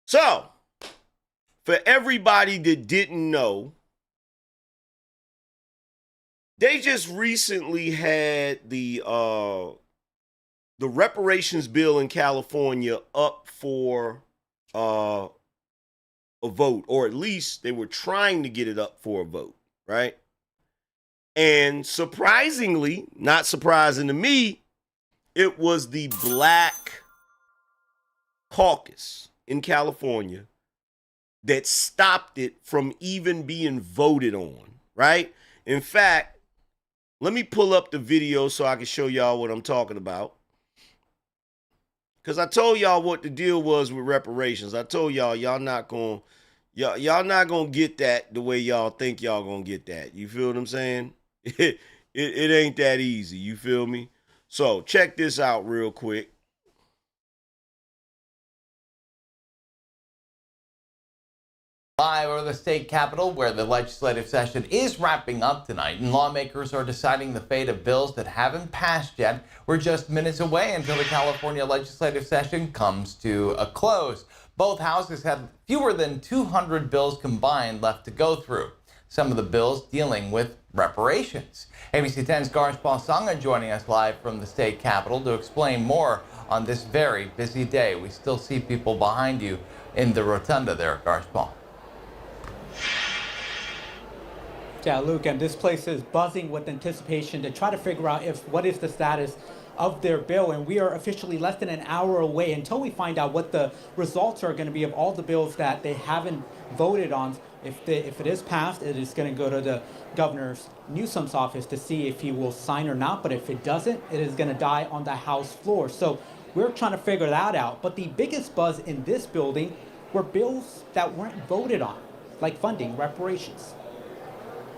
So, for everybody that didn't know, they just recently had the reparations bill in California up for a vote, or at least they were trying to get it up for a vote, right? And surprisingly, not surprising to me, it was the Black Caucus in California that stopped it from even being voted on, right? In fact, let me pull up the video so I can show y'all what I'm talking about. Because I told y'all what the deal was with reparations. I told y'all, y'all not gonna get that the way y'all think y'all gonna get that. You feel what I'm saying? It ain't that easy. You feel me? So check this out real quick. Live over the state capitol, where the legislative session is wrapping up tonight, and lawmakers are deciding the fate of bills that haven't passed yet. We're just minutes away until the California legislative session comes to a close. Both houses have fewer than 200 bills combined left to go through. Some of the bills dealing with reparations. ABC 10's Garsh Balsanga joining us live from the state capitol to explain more on this very busy day. We still see people behind you in the rotunda there, Garsh Bal. Yeah, Luke, and this place is buzzing with anticipation to try to figure out what is the status of their bill, and we are officially less than an hour away until we find out what the results are going to be of all the bills that they haven't voted on. If it is passed, it is going to go to the Governor Newsom's office to see if he will sign or not, but if it doesn't, it is going to die on the House floor. So we're trying to figure that out. But the biggest buzz in this building were bills that weren't voted on, like funding reparations.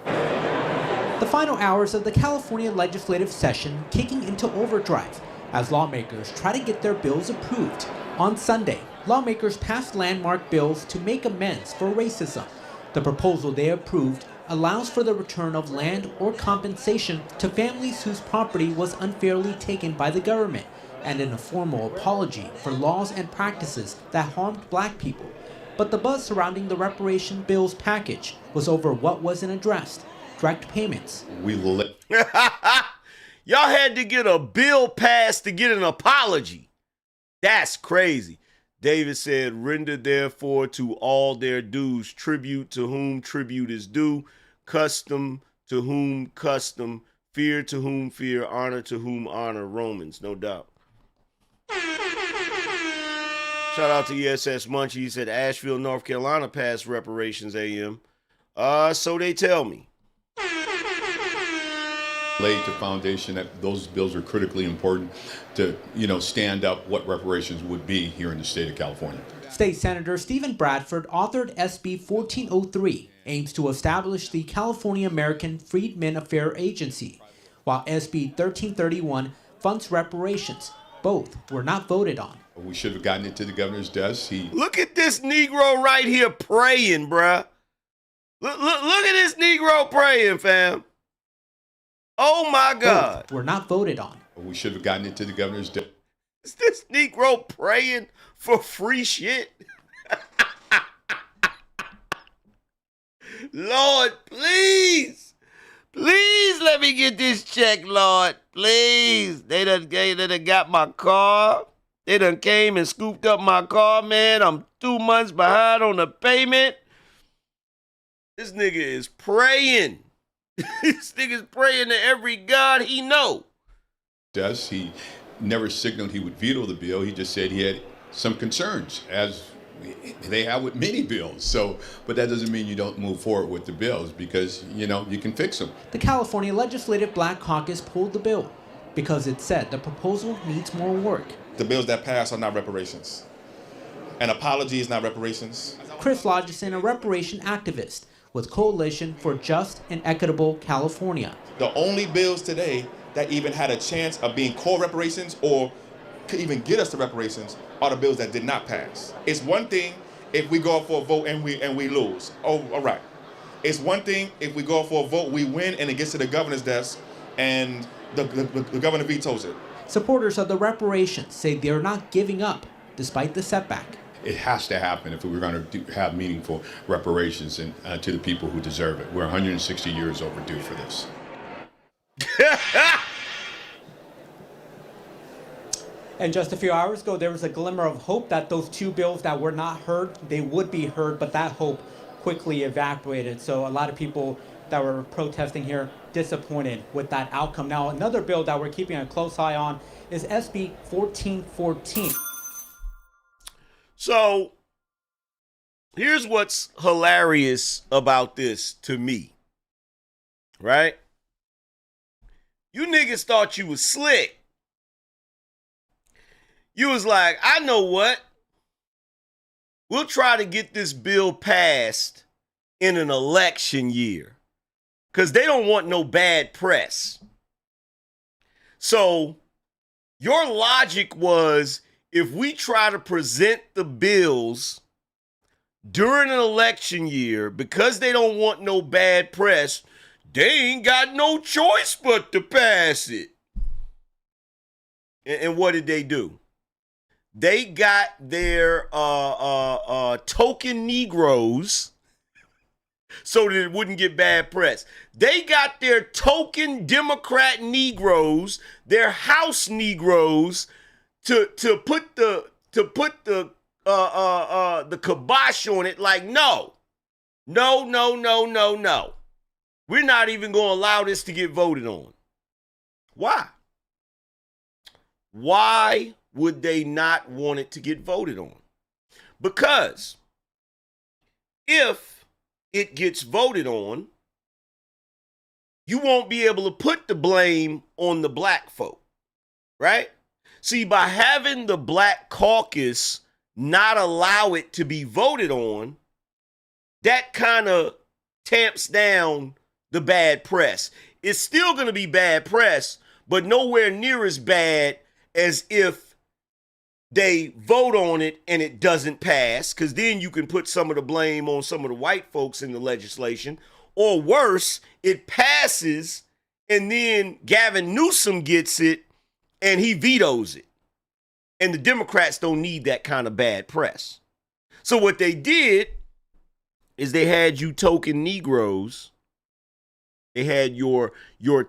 The final hours of the California legislative session kicking into overdrive as lawmakers try to get their bills approved. On Sunday, lawmakers passed landmark bills to make amends for racism. The proposal they approved allows for the return of land or compensation to families whose property was unfairly taken by the government, and in a formal apology for laws and practices that harmed Black people. But the buzz surrounding the reparation bills package was over what wasn't addressed: direct payments. Y'all had to get a bill passed to get an apology. That's crazy. David said, render therefore to all their dues, tribute to whom tribute is due, custom to whom custom, fear to whom fear, honor to whom honor. Romans, no doubt. Shout out to ESS Munchie. He said Asheville, North Carolina passed reparations AM. So they tell me. Laid the foundation that those bills are critically important to, stand up what reparations would be here in the state of California. State Senator Stephen Bradford authored SB 1403, aims to establish the California American Freedmen Affairs Agency, while SB 1331 funds reparations. Both were not voted on. We should have gotten it to the governor's desk. Look at this Negro right here praying, bruh. Look at this Negro praying, fam. Oh my God. Both were not voted on. We should have gotten it to the governor's desk. Is this Negro praying for free shit? Lord, please. Please let me get this check, Lord. Please. They done got my car. They done came and scooped up my car, man. I'm 2 months behind on the payment. This nigga is praying. This nigga's praying to every God he know. He never signaled he would veto the bill. He just said he had some concerns, as they have with many bills. But that doesn't mean you don't move forward with the bills, because, you can fix them. The California Legislative Black Caucus pulled the bill because it said the proposal needs more work. The bills that pass are not reparations. An apology is not reparations. Chris Lodgeson, a reparation activist with Coalition for Just and Equitable California. The only bills today that even had a chance of being core reparations or could even get us to reparations are the bills that did not pass. It's one thing if we go for a vote and we lose. Oh, all right. It's one thing if we go for a vote, we win, and it gets to the governor's desk and the governor vetoes it. Supporters of the reparations say they're not giving up despite the setback. It has to happen if we're going to have meaningful reparations and to the people who deserve it. We're 160 years overdue for this. And just a few hours ago, there was a glimmer of hope that those two bills that were not heard, they would be heard, but that hope quickly evaporated. So a lot of people that were protesting here disappointed with that outcome. Now, another bill that we're keeping a close eye on is SB 1414. So here's what's hilarious about this to me, right? You niggas thought you was slick. You was like, I know what? We'll try to get this bill passed in an election year because they don't want no bad press. So your logic was, if we try to present the bills during an election year, because they don't want no bad press, they ain't got no choice but to pass it. And what did they do? They got their token Negroes so that it wouldn't get bad press. They got their token Democrat Negroes, their House Negroes, to put the kibosh on it. Like, no. We're not even going to allow this to get voted on. Why? Why would they not want it to get voted on? Because if it gets voted on, you won't be able to put the blame on the black folk, right? See, by having the Black Caucus not allow it to be voted on, that kind of tamps down the bad press. It's still going to be bad press, but nowhere near as bad as if they vote on it and it doesn't pass, because then you can put some of the blame on some of the white folks in the legislation. Or worse, it passes and then Gavin Newsom gets it and he vetoes it. And the Democrats don't need that kind of bad press. So what they did is they had you token Negroes. They had your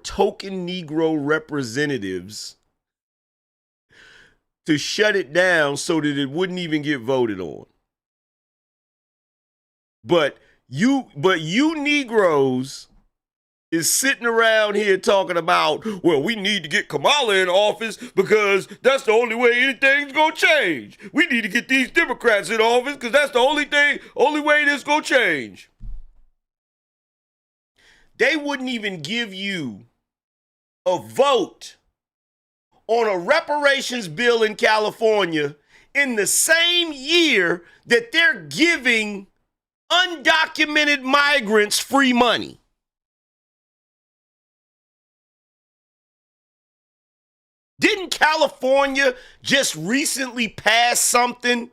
token Negro representatives to shut it down so that it wouldn't even get voted on. But you Negroes is sitting around here talking about, well, we need to get Kamala in office because that's the only way anything's gonna change. We need to get these Democrats in office because that's the only way this gonna change. They wouldn't even give you a vote on a reparations bill in California in the same year that they're giving undocumented migrants free money. Didn't California just recently pass something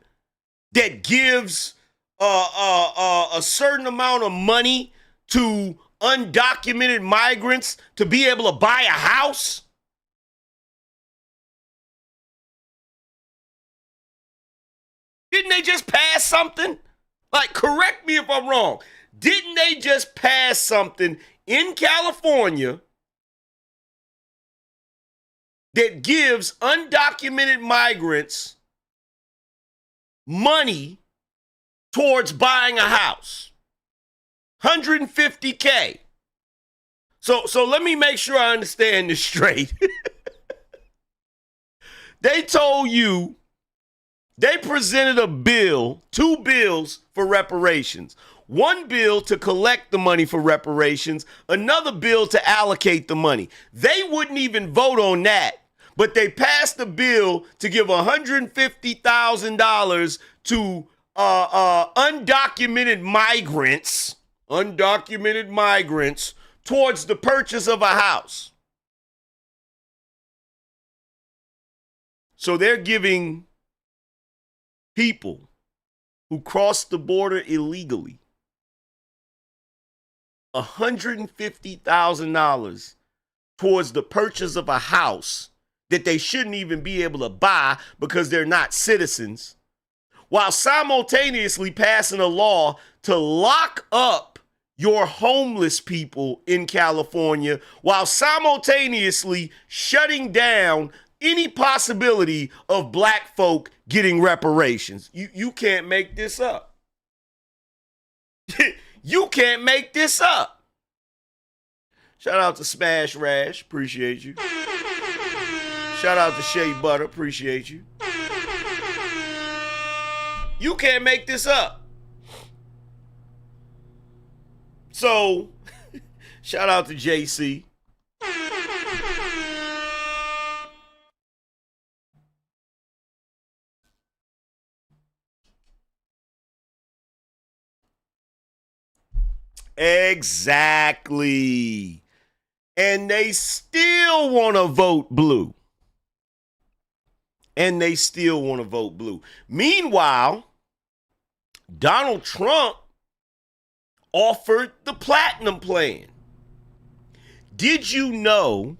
that gives a certain amount of money to undocumented migrants to be able to buy a house? Didn't they just pass something? Like, correct me if I'm wrong. Didn't they just pass something in California that gives undocumented migrants money towards buying a house? $150K. So let me make sure I understand this straight. They told you, they presented a bill, two bills for reparations. One bill to collect the money for reparations, another bill to allocate the money. They wouldn't even vote on that, but they passed a bill to give $150,000 to undocumented migrants towards the purchase of a house. So they're giving people who cross the border illegally $150,000 towards the purchase of a house that they shouldn't even be able to buy because they're not citizens, while simultaneously passing a law to lock up your homeless people in California, while simultaneously shutting down any possibility of black folk getting reparations. You can't make this up. You can't make this up. Shout out to Smash Rash, appreciate you. Shout out to Shea Butter, appreciate you. You can't make this up. So, shout out to JC. Exactly. And they still want to vote blue. And they still want to vote blue. Meanwhile, Donald Trump offered the platinum plan. Did you know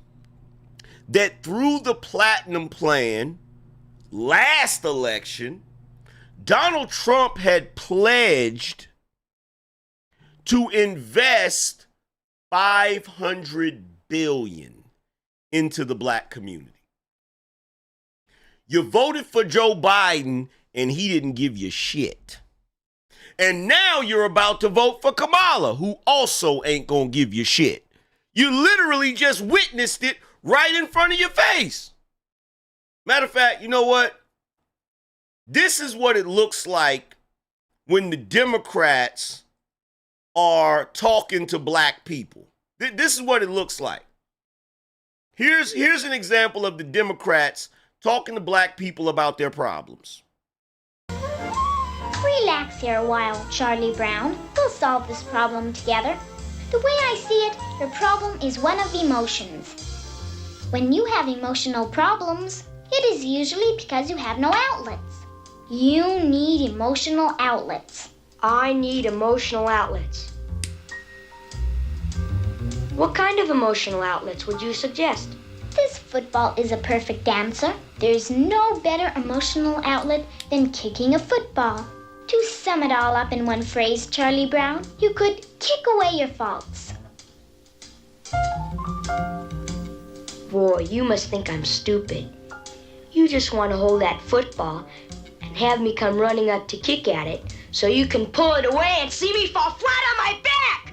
that through the platinum plan, last election, Donald Trump had pledged to invest $500 billion into the black community? You voted for Joe Biden and he didn't give you shit. And now you're about to vote for Kamala, who also ain't gonna give you shit. You literally just witnessed it right in front of your face. Matter of fact, you know what? This is what it looks like when the Democrats are talking to black people. This is what it looks like. Here's an example of the Democrats talking to black people about their problems. Relax here a while, Charlie Brown. We'll solve this problem together. The way I see it, your problem is one of emotions. When you have emotional problems, it is usually because you have no outlets. You need emotional outlets. I need emotional outlets. What kind of emotional outlets would you suggest? This football is a perfect answer. There's no better emotional outlet than kicking a football. To sum it all up in one phrase, Charlie Brown, you could kick away your faults. Boy, you must think I'm stupid. You just want to hold that football and have me come running up to kick at it so you can pull it away and see me fall flat on my back!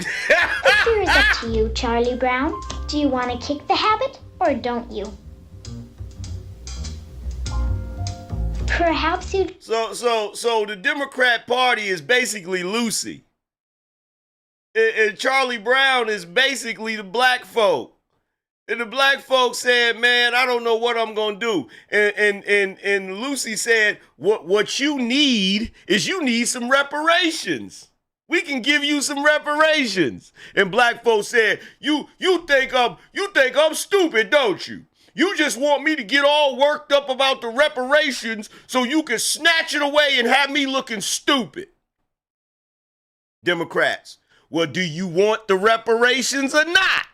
The fear is up to you, Charlie Brown. Do you want to kick the habit or don't you? Perhaps you'd... So the Democrat Party is basically Lucy. And Charlie Brown is basically the black folk. And the black folks said, man, I don't know what I'm going to do. And Lucy said, what you need is you need some reparations. We can give you some reparations. And black folks said, you think I'm stupid, don't you? You just want me to get all worked up about the reparations so you can snatch it away and have me looking stupid. Democrats, well, do you want the reparations or not?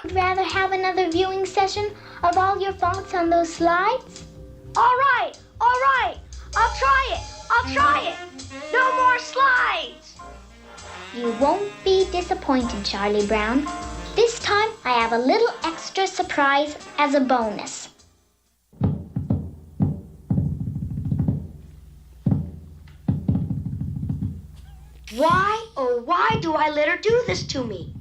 Would rather have another viewing session of all your faults on those slides? All right, I'll try it. No more slides. You won't be disappointed, Charlie Brown. This time, I have a little extra surprise as a bonus. Why, oh why do I let her do this to me?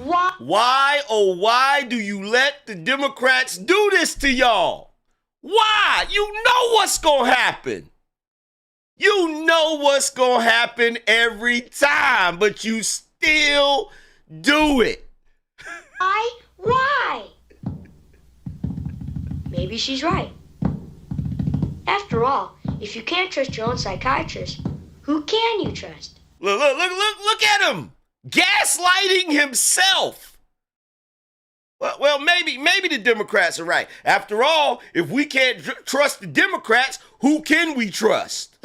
Why? Why, oh why do you let the Democrats do this to y'all? Why? You know what's gonna happen. You know what's gonna happen every time, but you still do it. Why? Maybe she's right. After all, if you can't trust your own psychiatrist, who can you trust? Look at him. Gaslighting himself. Well, maybe the Democrats are right. After all, if we can't trust the Democrats, who can we trust?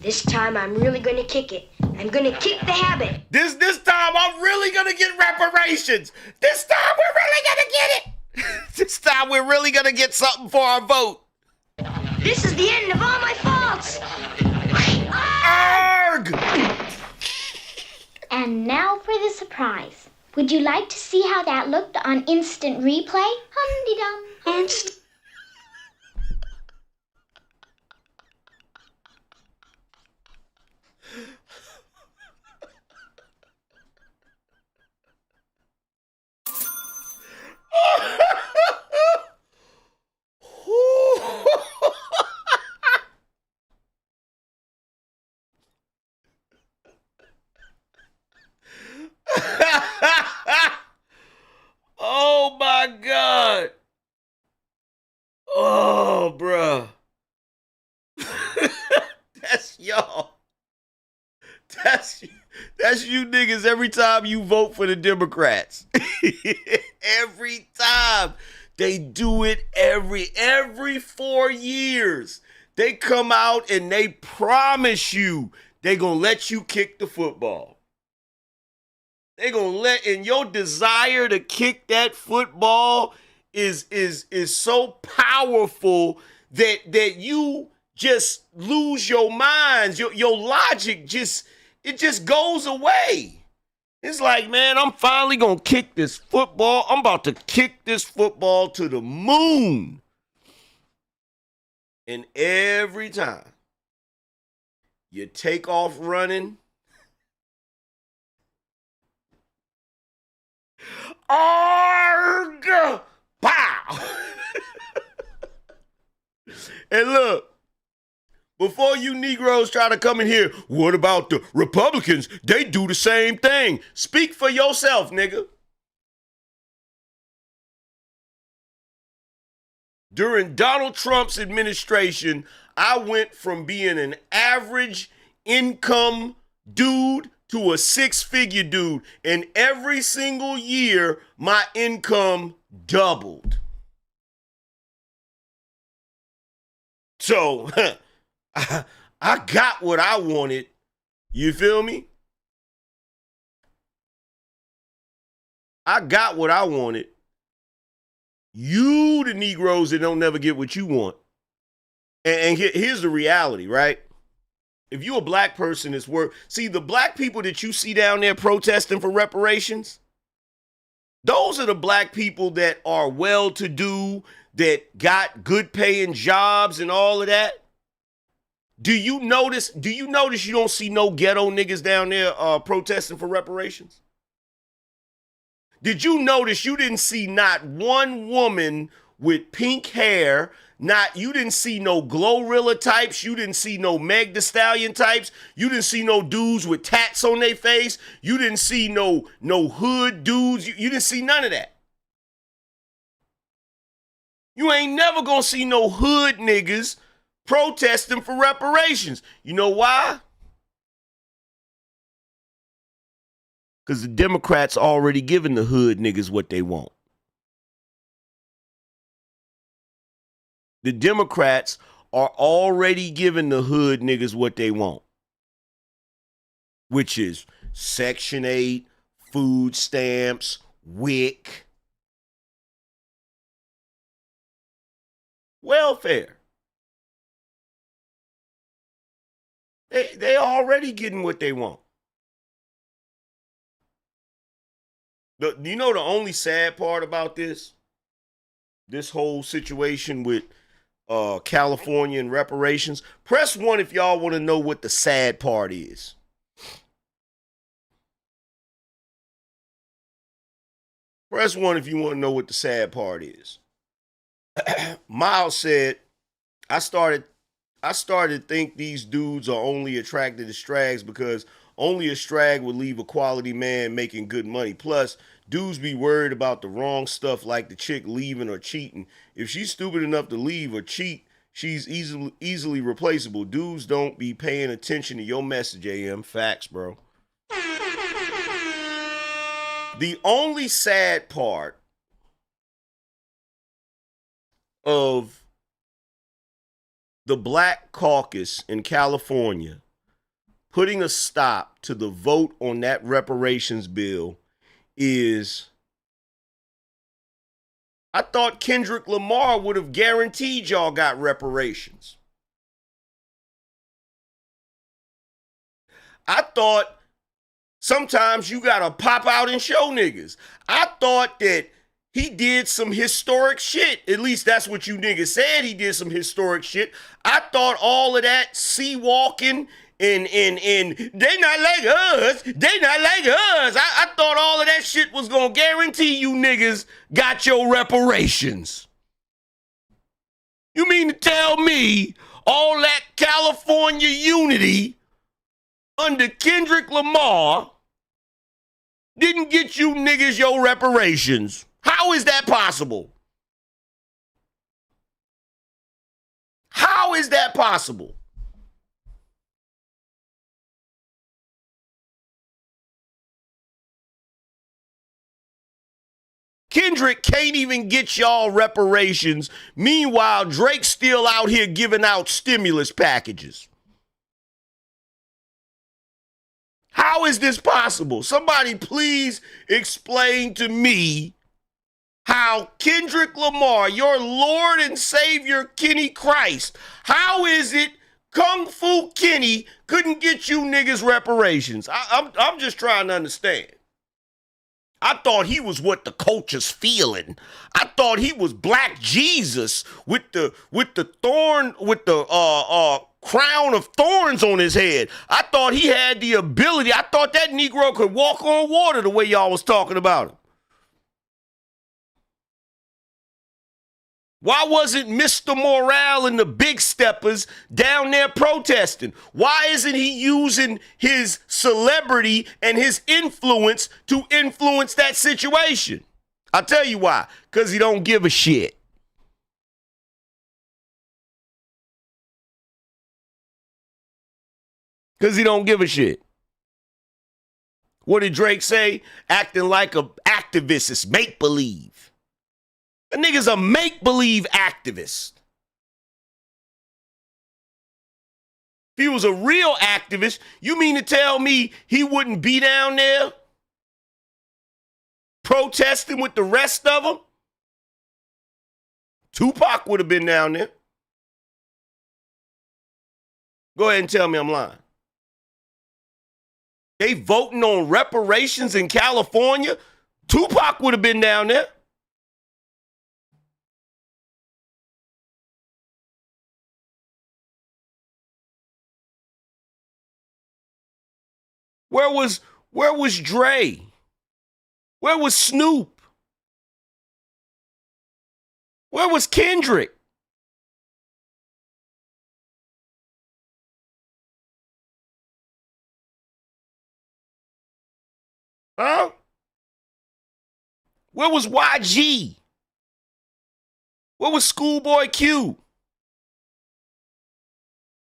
This time I'm really going to kick it, I'm gonna kick the habit. This time I'm really gonna get reparations. This time we're really gonna get it. This time we're really gonna get something for our vote. This is the end of all my faults. Arg! And now for the surprise. Would you like to see how that looked on instant replay? Hum-de-dum. Oh my God. Oh, bruh. That's y'all. That's you niggas every time you vote for the Democrats. Every time. They do it every 4 years. They come out and they promise you they gonna let you kick the football. They gonna let, and your desire to kick that football is so powerful that you just lose your minds. Your logic just goes away. It's like, man, I'm finally gonna kick this football. I'm about to kick this football to the moon. And every time you take off running, arg, pow. And look, before you Negroes try to come in here, what about the Republicans? They do the same thing. Speak for yourself, nigga. During Donald Trump's administration, I went from being an average income dude to a six-figure dude. And every single year, my income doubled. So, I got what I wanted. You feel me? I got what I wanted. You, the Negroes that don't never get what you want. And here's the reality, right? If you a black person that's see, the black people that you see down there protesting for reparations, those are the black people that are well-to-do, that got good paying jobs and all of that. Do you notice you don't see no ghetto niggas down there protesting for reparations? Did you notice you didn't see not one woman with pink hair? You didn't see no Glorilla types. You didn't see no Meg Thee Stallion types. You didn't see no dudes with tats on their face. You didn't see no hood dudes. You didn't see none of that. You ain't never gonna see no hood niggas protesting for reparations. You know why? Because the Democrats already giving the hood niggas what they want. The Democrats are already giving the hood niggas what they want, which is Section 8, food stamps, WIC, welfare. They already getting what they want. You know the only sad part about this whole situation with California and reparations? Press 1 if y'all want to know what the sad part is. Press 1 if you want to know what the sad part is. Miles said, I started to think these dudes are only attracted to strags because only a strag would leave a quality man making good money. Plus, dudes be worried about the wrong stuff like the chick leaving or cheating. If she's stupid enough to leave or cheat, she's easily replaceable. Dudes don't be paying attention to your message, AM. Facts, bro. The only sad part of the Black Caucus in California putting a stop to the vote on that reparations bill is, I thought Kendrick Lamar would have guaranteed y'all got reparations. I thought sometimes you gotta pop out and show niggas. I thought that he did some historic shit. At least that's what you niggas said. He did some historic shit. I thought all of that sea walking and they not like us. They not like us. I thought all of that shit was gonna guarantee you niggas got your reparations. You mean to tell me all that California unity under Kendrick Lamar didn't get you niggas your reparations? How is that possible? How is that possible? Kendrick can't even get y'all reparations. Meanwhile, Drake's still out here giving out stimulus packages. How is this possible? Somebody please explain to me how Kendrick Lamar, your Lord and Savior Kenny Christ, how is it Kung Fu Kenny couldn't get you niggas reparations? I'm just trying to understand. I thought he was what the culture's feeling. I thought he was Black Jesus with the crown of thorns on his head. I thought he had the ability. I thought that Negro could walk on water the way y'all was talking about him. Why wasn't Mr. Morale and the Big Steppers down there protesting? Why isn't he using his celebrity and his influence to influence that situation? I'll tell you why. Because he don't give a shit. Because he don't give a shit. What did Drake say? Acting like an activist is make-believe. A nigga's a make-believe activist. If he was a real activist, you mean to tell me he wouldn't be down there protesting with the rest of them? Tupac would have been down there. Go ahead and tell me I'm lying. They voting on reparations in California? Tupac would have been down there. Where was Dre? Where was Snoop? Where was Kendrick? Huh? Where was YG? Where was Schoolboy Q?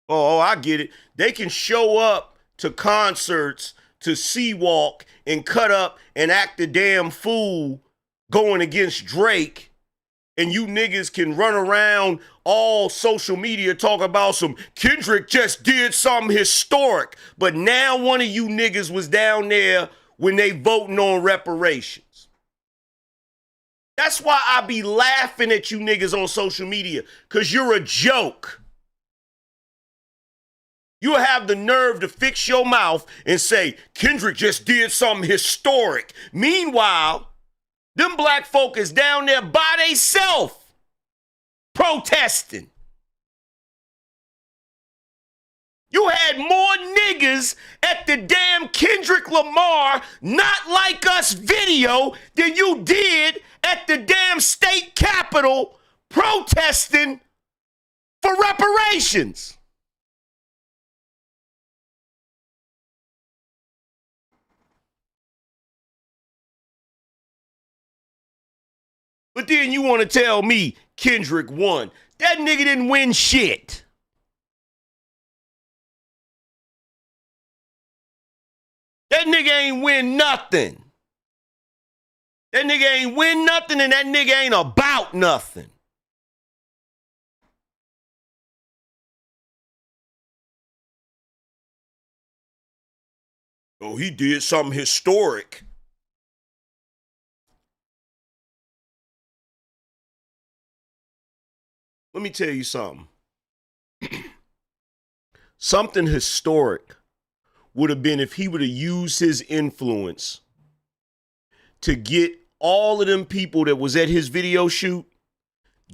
Oh, I get it. They can show up to concerts, to C-Walk, and cut up and act a damn fool going against Drake, and you niggas can run around all social media talking about some Kendrick just did something historic, but now one of you niggas was down there when they voting on reparations. That's why I be laughing at you niggas on social media, because you're a joke. You have the nerve to fix your mouth and say, Kendrick just did something historic. Meanwhile, them black folk is down there by theyself protesting. You had more niggas at the damn Kendrick Lamar Not Like Us video than you did at the damn state capitol protesting for reparations. But then you want to tell me Kendrick won. That nigga didn't win shit. That nigga ain't win nothing. That nigga ain't win nothing, and that nigga ain't about nothing. Oh, he did something historic. Let me tell you something. Something historic would have been if he would have used his influence to get all of them people that was at his video shoot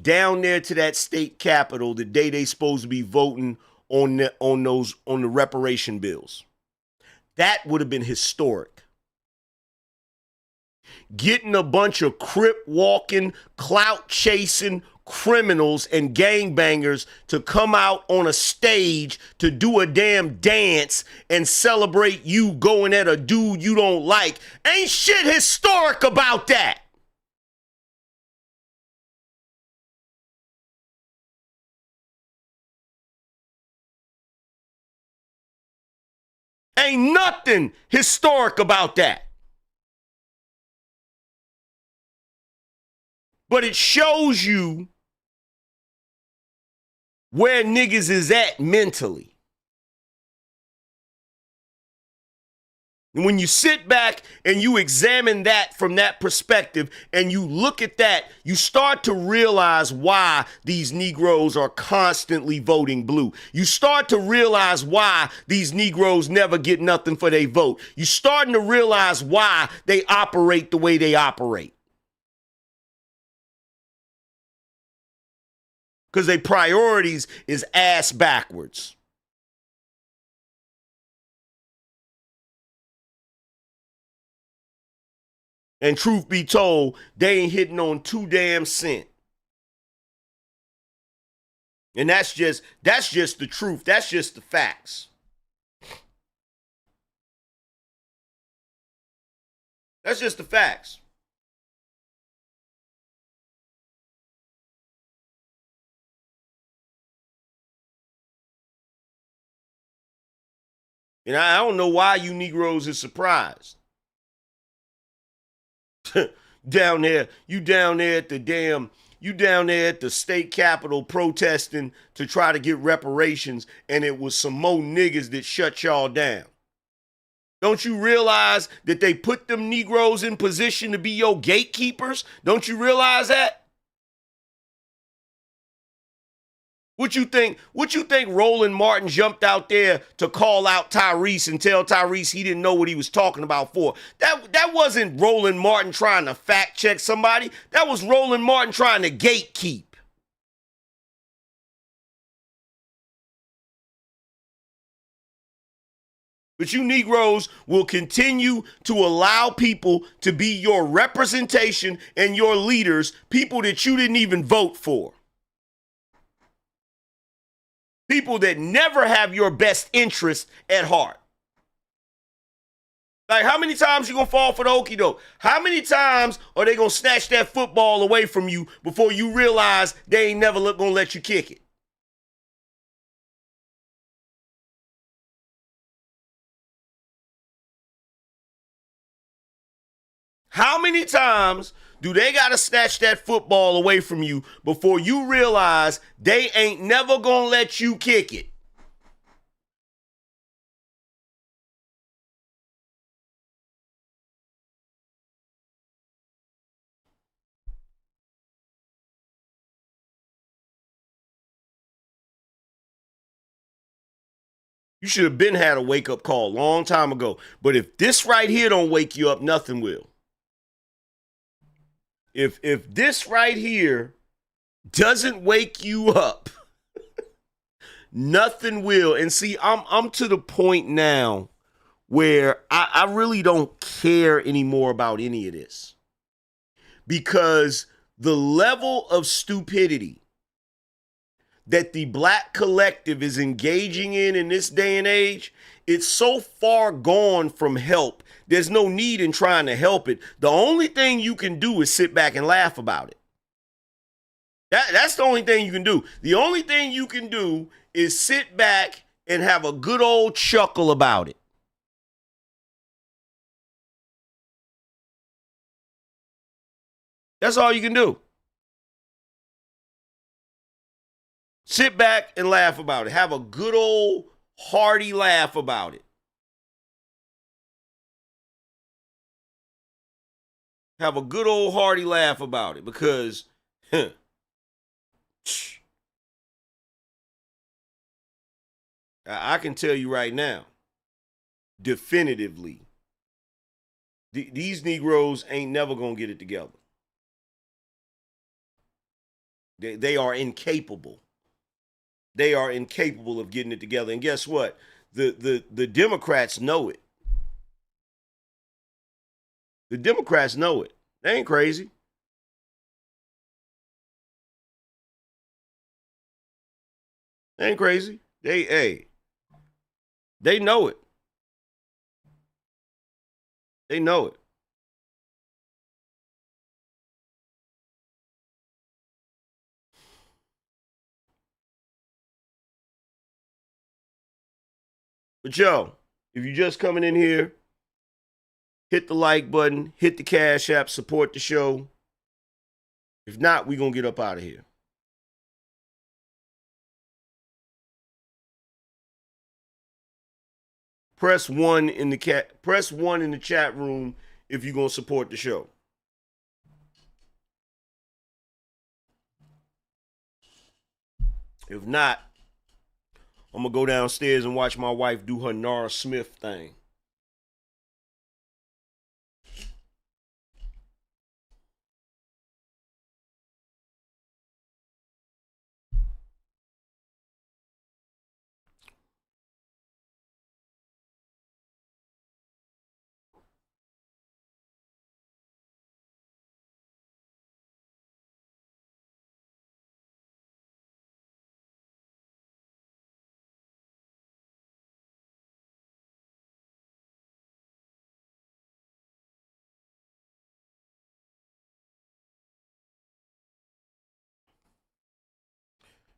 down there to that state capitol the day they supposed to be voting on the reparation bills. That would have been historic. Getting a bunch of crip walking, clout chasing criminals and gangbangers to come out on a stage to do a damn dance and celebrate you going at a dude you don't like. Ain't shit historic about that. Ain't nothing historic about that. But it shows you where niggas is at mentally. And when you sit back and you examine that from that perspective and you look at that, you start to realize why these Negroes are constantly voting blue. You start to realize why these Negroes never get nothing for their vote. You're starting to realize why they operate the way they operate. Because their priorities is ass backwards. And truth be told, they ain't hitting on 2 damn cents. And that's just the truth. That's just the facts. That's just the facts. And I don't know why you Negroes is surprised. down there at the state capitol protesting to try to get reparations, and it was some more niggas that shut y'all down. Don't you realize that they put them Negroes in position to be your gatekeepers? Don't you realize that? What you think Roland Martin jumped out there to call out Tyrese and tell Tyrese he didn't know what he was talking about for? That wasn't Roland Martin trying to fact check somebody. That was Roland Martin trying to gatekeep. But you Negroes will continue to allow people to be your representation and your leaders, people that you didn't even vote for. People that never have your best interest at heart. Like, how many times you gonna fall for the okie doke? How many times are they gonna snatch that football away from you before you realize they ain't never gonna let you kick it? How many times do they got to snatch that football away from you before you realize they ain't never going to let you kick it? You should have been had a wake-up call a long time ago. But if this right here don't wake you up, nothing will. If this right here doesn't wake you up, nothing will. And see, I'm to the point now where I really don't care anymore about any of this. Because the level of stupidity that the black collective is engaging in this day and age, it's so far gone from help. There's no need in trying to help it. The only thing you can do is sit back and laugh about it. That's the only thing you can do. The only thing you can do is sit back and have a good old chuckle about it. That's all you can do. Sit back and laugh about it. Have a good old hearty laugh about it. have a good old hearty laugh about it because I can tell you right now, definitively, these Negroes ain't never going to get it together. They are incapable. They are incapable of getting it together. And guess what? The Democrats know it. The Democrats know it. They ain't crazy. They ain't crazy. They know it. They know it. But yo, if you're just coming in here, hit the like button, hit the Cash App, support the show. If not, we're going to get up out of here. Press 1 in the chat room if you're going to support the show. If not, I'm going to go downstairs and watch my wife do her Nara Smith thing.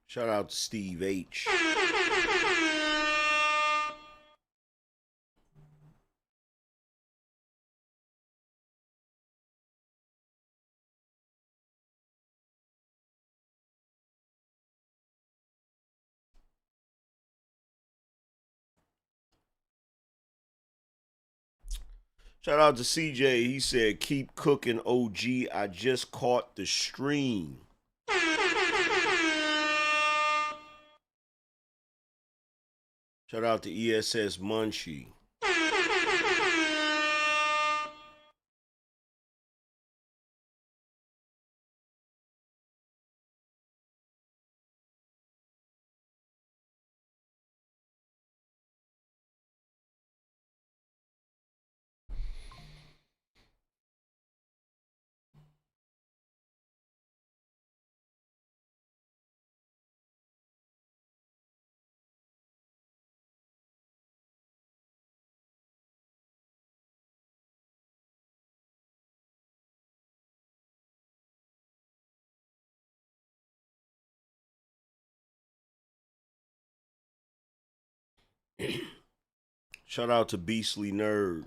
Shout out to Steve H. Shout out to CJ. He said, keep cooking, OG. I just caught the stream. Shout out to ESS Munchie. Shout out to Beastly Nerd.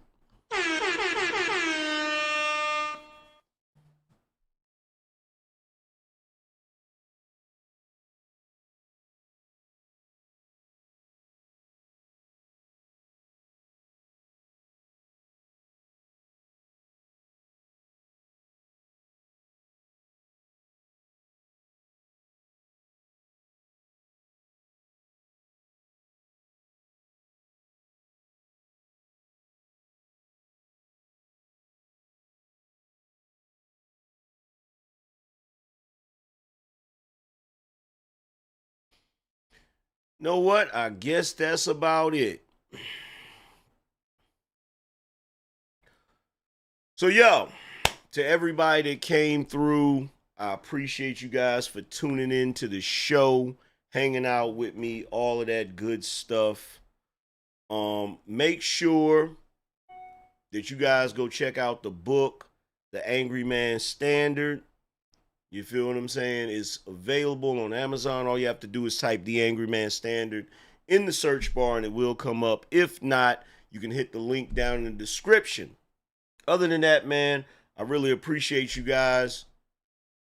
Know what? I guess that's about it. So, yo, to everybody that came through, I appreciate you guys for tuning in to the show, hanging out with me, all of that good stuff. Make sure that you guys go check out the book, The Angryman Standard. You feel what I'm saying? It's available on Amazon. All you have to do is type The Angryman Standard in the search bar and it will come up. If not, you can hit the link down in the description. Other than that, man, I really appreciate you guys.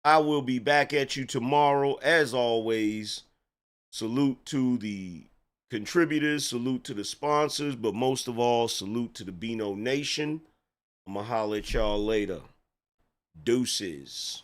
I will be back at you tomorrow. As always, salute to the contributors, salute to the sponsors, but most of all, salute to the BINO Nation. I'm going to holler at y'all later. Deuces.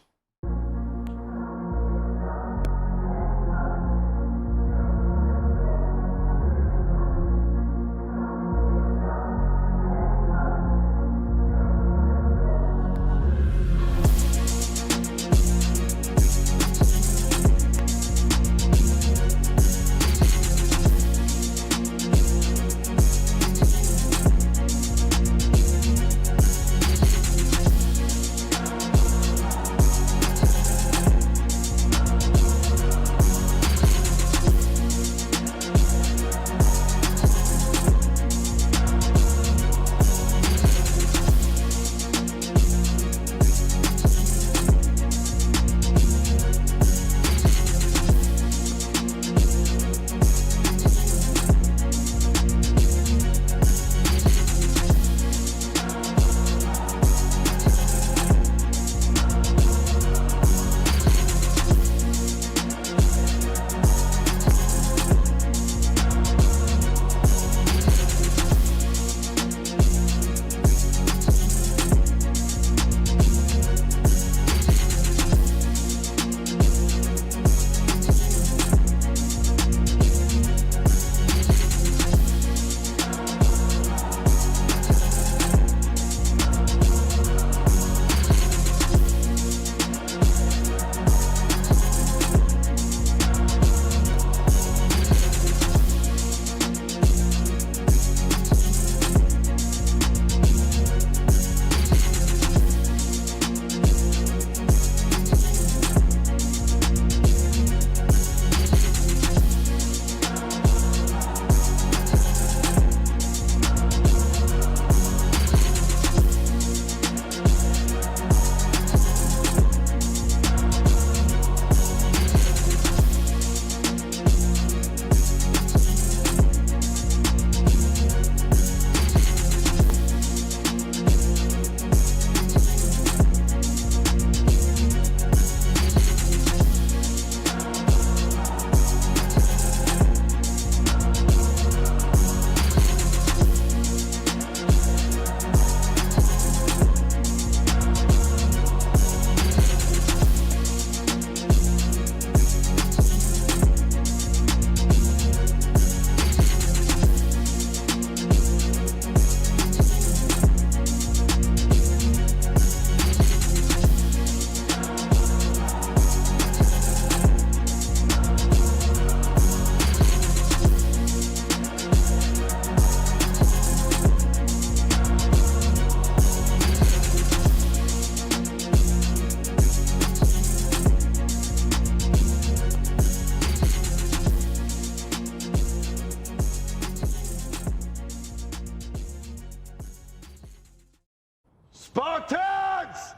Spartans!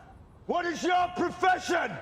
What is your profession?